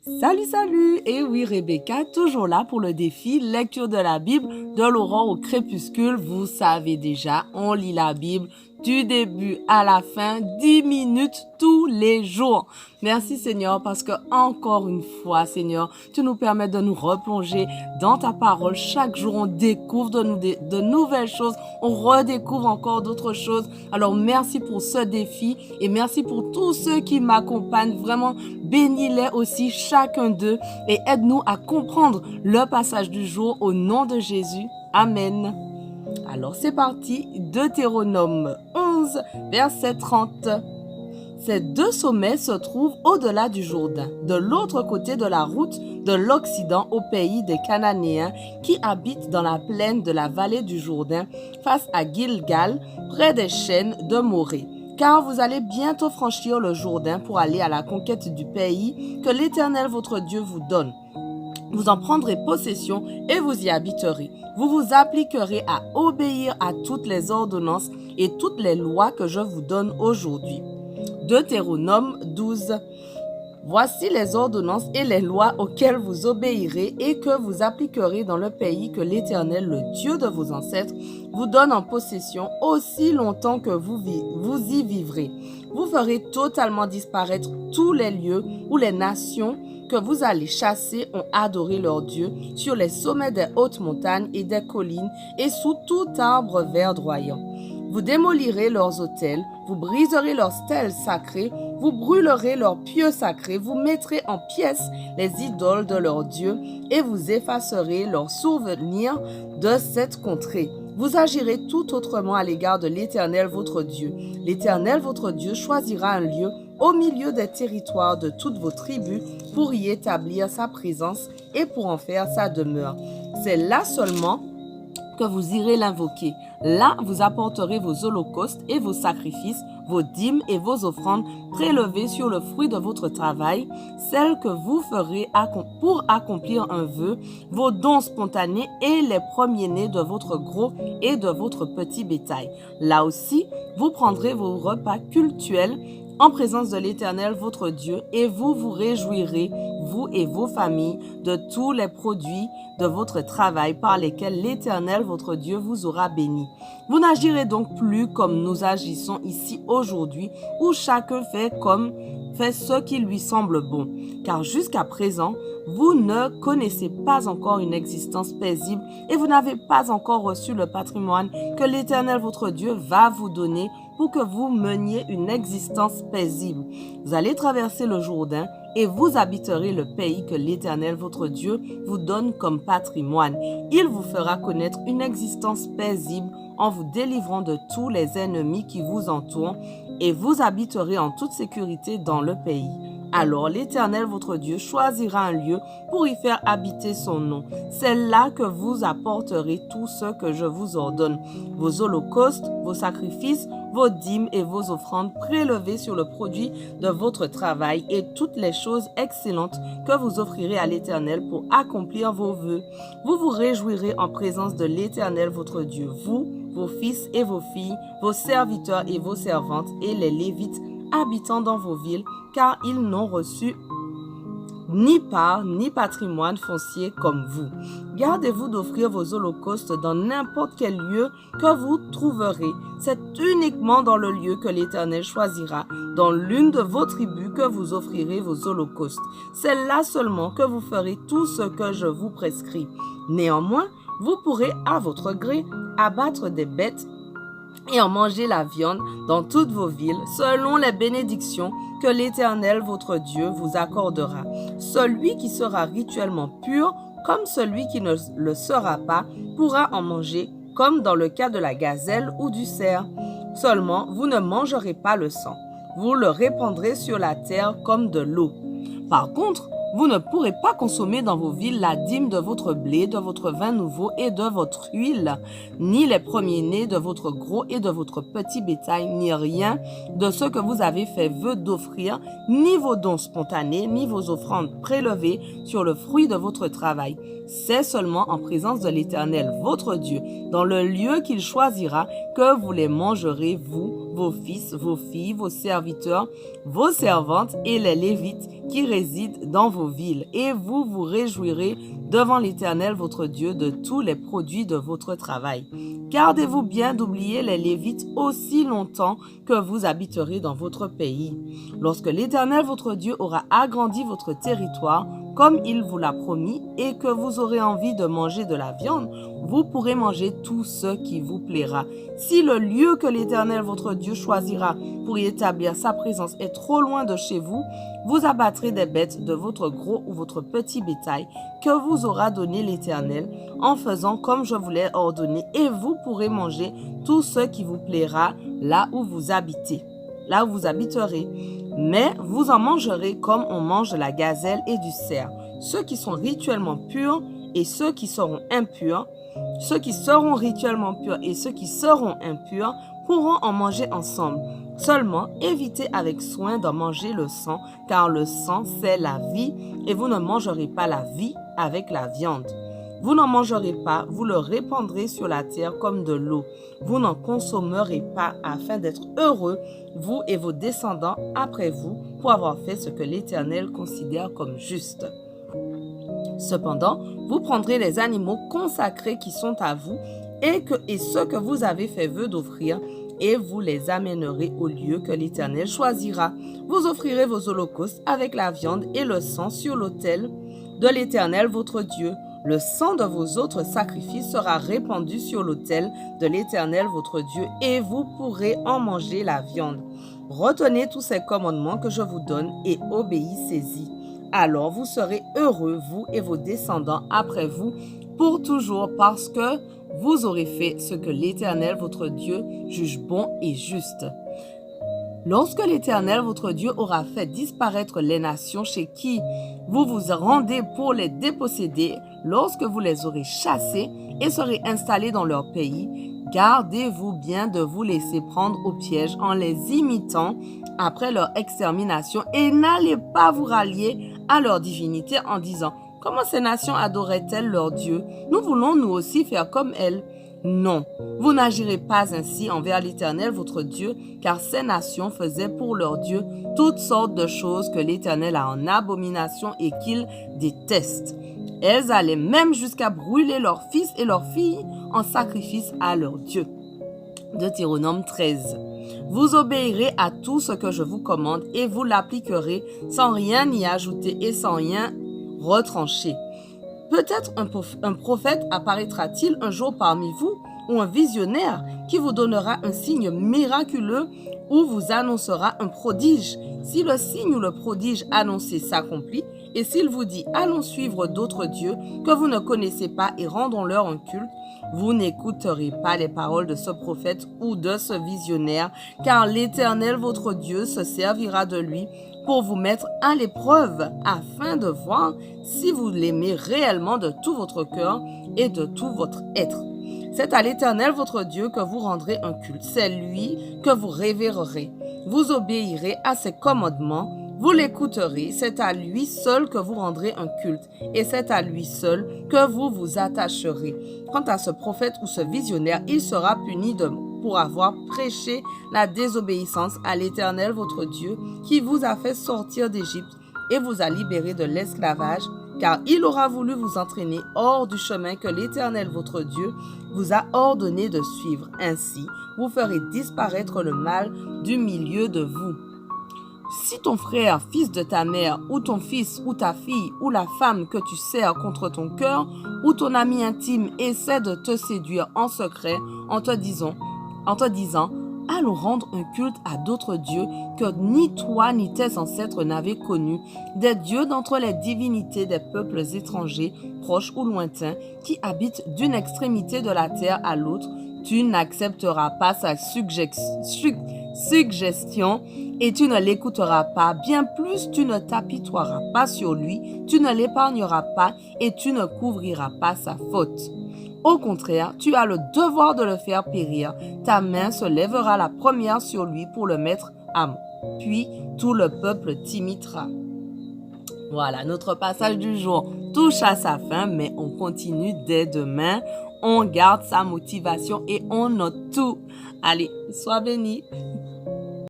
Salut, salut! Et oui, Rebecca, toujours là pour le défi lecture de la Bible de l'aurore au crépuscule. Vous savez déjà, on lit la Bible du début à la fin, 10 minutes tous les jours. Merci Seigneur parce que encore une fois, Seigneur, tu nous permets de nous replonger dans ta parole. Chaque jour, on découvre de nouvelles choses, on redécouvre encore d'autres choses. Alors merci pour ce défi et merci pour tous ceux qui m'accompagnent. Vraiment, bénis-les aussi, chacun d'eux, et aide-nous à comprendre le passage du jour au nom de Jésus. Amen. Alors c'est parti, Deutéronome 11, verset 30. Ces deux sommets se trouvent au-delà du Jourdain, de l'autre côté de la route de l'Occident au pays des Cananéens qui habitent dans la plaine de la vallée du Jourdain, face à Gilgal, près des chênes de Morée. Car vous allez bientôt franchir le Jourdain pour aller à la conquête du pays que l'Éternel votre Dieu vous donne. Vous en prendrez possession et vous y habiterez. Vous vous appliquerez à obéir à toutes les ordonnances et toutes les lois que je vous donne aujourd'hui. Deutéronome 12. Voici les ordonnances et les lois auxquelles vous obéirez et que vous appliquerez dans le pays que l'Éternel, le Dieu de vos ancêtres, vous donne en possession aussi longtemps que vous y vivrez. Vous ferez totalement disparaître tous les lieux où les nations que vous allez chasser ont adoré leur Dieu, sur les sommets des hautes montagnes et des collines et sous tout arbre verdoyant. Vous démolirez leurs autels, vous briserez leurs stèles sacrées, vous brûlerez leurs pieux sacrés, vous mettrez en pièces les idoles de leurs dieux et vous effacerez leurs souvenirs de cette contrée. Vous agirez tout autrement à l'égard de l'Éternel votre Dieu. L'Éternel votre Dieu choisira un lieu au milieu des territoires de toutes vos tribus pour y établir sa présence et pour en faire sa demeure. C'est là seulement que vous irez l'invoquer. Là, vous apporterez vos holocaustes et vos sacrifices, vos dîmes et vos offrandes prélevées sur le fruit de votre travail, celles que vous ferez pour accomplir un vœu, vos dons spontanés et les premiers-nés de votre gros et de votre petit bétail. Là aussi, vous prendrez vos repas cultuels en présence de l'Éternel votre Dieu, et vous vous réjouirez, vous et vos familles, de tous les produits de votre travail par lesquels l'Éternel votre Dieu vous aura béni. Vous n'agirez donc plus comme nous agissons ici aujourd'hui, où chacun fait ce qui lui semble bon. Car jusqu'à présent, vous ne connaissez pas encore une existence paisible et vous n'avez pas encore reçu le patrimoine que l'Éternel votre Dieu va vous donner pour que vous meniez une existence paisible. Vous allez traverser le Jourdain et vous habiterez le pays que l'Éternel votre Dieu vous donne comme patrimoine. Il vous fera connaître une existence paisible en vous délivrant de tous les ennemis qui vous entourent, et vous habiterez en toute sécurité dans le pays. Alors l'Éternel votre Dieu choisira un lieu pour y faire habiter son nom. C'est là que vous apporterez tout ce que je vous ordonne, vos holocaustes, vos sacrifices, vos dîmes et vos offrandes prélevées sur le produit de votre travail et toutes les choses excellentes que vous offrirez à l'Éternel pour accomplir vos vœux. Vous vous réjouirez en présence de l'Éternel votre Dieu, vous, vos fils et vos filles, vos serviteurs et vos servantes et les Lévites habitant dans vos villes, car ils n'ont reçu ni part ni patrimoine foncier comme vous. Gardez-vous d'offrir vos holocaustes dans n'importe quel lieu que vous trouverez. C'est uniquement dans le lieu que l'Éternel choisira, dans l'une de vos tribus, que vous offrirez vos holocaustes. C'est là seulement que vous ferez tout ce que je vous prescris. Néanmoins, vous pourrez à votre gré abattre des bêtes et en manger la viande dans toutes vos villes, selon les bénédictions que l'Éternel votre Dieu vous accordera. Celui qui sera rituellement pur, comme celui qui ne le sera pas, pourra en manger, comme dans le cas de la gazelle ou du cerf. Seulement, vous ne mangerez pas le sang. Vous le répandrez sur la terre comme de l'eau. Par contre, vous ne pourrez pas consommer dans vos villes la dîme de votre blé, de votre vin nouveau et de votre huile, ni les premiers-nés de votre gros et de votre petit bétail, ni rien de ce que vous avez fait vœu d'offrir, ni vos dons spontanés, ni vos offrandes prélevées sur le fruit de votre travail. C'est seulement en présence de l'Éternel, votre Dieu, dans le lieu qu'il choisira, que vous les mangerez, vous, vos fils, vos filles, vos serviteurs, vos servantes et les Lévites qui résident dans vos villes. Et vous vous réjouirez devant l'Éternel votre Dieu de tous les produits de votre travail. Gardez-vous bien d'oublier les Lévites aussi longtemps que vous habiterez dans votre pays. Lorsque l'Éternel votre Dieu aura agrandi votre territoire, comme il vous l'a promis, et que vous aurez envie de manger de la viande, vous pourrez manger tout ce qui vous plaira. Si le lieu que l'Éternel votre Dieu choisira pour y établir sa présence est trop loin de chez vous, vous abattrez des bêtes de votre gros ou votre petit bétail que vous aura donné l'Éternel en faisant comme je vous l'ai ordonné, et vous pourrez manger tout ce qui vous plaira là où vous habitez, là où vous habiterez. Mais vous en mangerez comme on mange la gazelle et du cerf. Ceux qui sont rituellement purs et ceux qui seront impurs, ceux qui seront rituellement purs et ceux qui seront impurs pourront en manger ensemble. Seulement, évitez avec soin d'en manger le sang, car le sang, c'est la vie, et vous ne mangerez pas la vie avec la viande. Vous n'en mangerez pas, vous le répandrez sur la terre comme de l'eau. Vous n'en consommerez pas afin d'être heureux, vous et vos descendants après vous, pour avoir fait ce que l'Éternel considère comme juste. Cependant, vous prendrez les animaux consacrés qui sont à vous et ceux que vous avez fait vœu d'offrir, et vous les amènerez au lieu que l'Éternel choisira. Vous offrirez vos holocaustes avec la viande et le sang sur l'autel de l'Éternel votre Dieu. Le sang de vos autres sacrifices sera répandu sur l'autel de l'Éternel votre Dieu, et vous pourrez en manger la viande. Retenez tous ces commandements que je vous donne et obéissez-y. Alors vous serez heureux, vous et vos descendants après vous, pour toujours, parce que vous aurez fait ce que l'Éternel votre Dieu juge bon et juste. Lorsque l'Éternel votre Dieu aura fait disparaître les nations chez qui vous vous rendez pour les déposséder, lorsque vous les aurez chassés et serez installés dans leur pays, gardez-vous bien de vous laisser prendre au piège en les imitant après leur extermination, et n'allez pas vous rallier à leur divinité en disant « Comment ces nations adoraient-elles leur Dieu? Nous voulons nous aussi faire comme elles. » Non, vous n'agirez pas ainsi envers l'Éternel votre Dieu, car ces nations faisaient pour leur Dieu toutes sortes de choses que l'Éternel a en abomination et qu'il déteste. Elles allaient même jusqu'à brûler leurs fils et leurs filles en sacrifice à leur Dieu. Deutéronome 13. Vous obéirez à tout ce que je vous commande et vous l'appliquerez sans rien y ajouter et sans rien retrancher. Peut-être un prophète apparaîtra-t-il un jour parmi vous, ou un visionnaire qui vous donnera un signe miraculeux ou vous annoncera un prodige. Si le signe ou le prodige annoncé s'accomplit, et s'il vous dit « Allons suivre d'autres dieux que vous ne connaissez pas et rendons-leur un culte », vous n'écouterez pas les paroles de ce prophète ou de ce visionnaire, car l'Éternel votre Dieu se servira de lui pour vous mettre à l'épreuve, afin de voir si vous l'aimez réellement de tout votre cœur et de tout votre être. C'est à l'Éternel votre Dieu que vous rendrez un culte. C'est lui que vous révérerez. Vous obéirez à ses commandements. Vous l'écouterez. C'est à lui seul que vous rendrez un culte. Et c'est à lui seul que vous vous attacherez. Quant à ce prophète ou ce visionnaire, il sera puni pour avoir prêché la désobéissance à l'Éternel votre Dieu, qui vous a fait sortir d'Égypte et vous a libéré de l'esclavage, car il aura voulu vous entraîner hors du chemin que l'Éternel votre Dieu vous a ordonné de suivre. Ainsi, vous ferez disparaître le mal du milieu de vous. Si ton frère, fils de ta mère, ou ton fils, ou ta fille, ou la femme que tu sers contre ton cœur, ou ton ami intime essaie de te séduire en secret en te disant « Allons rendre un culte à d'autres dieux que ni toi ni tes ancêtres n'avaient connus, des dieux d'entre les divinités des peuples étrangers, proches ou lointains, qui habitent d'une extrémité de la terre à l'autre. Tu n'accepteras pas sa suggestion et tu ne l'écouteras pas. Bien plus, tu ne t'apitoieras pas sur lui, tu ne l'épargneras pas et tu ne couvriras pas sa faute. Au contraire, tu as le devoir de le faire périr. Ta main se lèvera la première sur lui pour le mettre à mort. Puis tout le peuple t'imitera. » Voilà, notre passage du jour touche à sa fin, mais on continue dès demain. On garde sa motivation et on note tout. Allez, sois béni.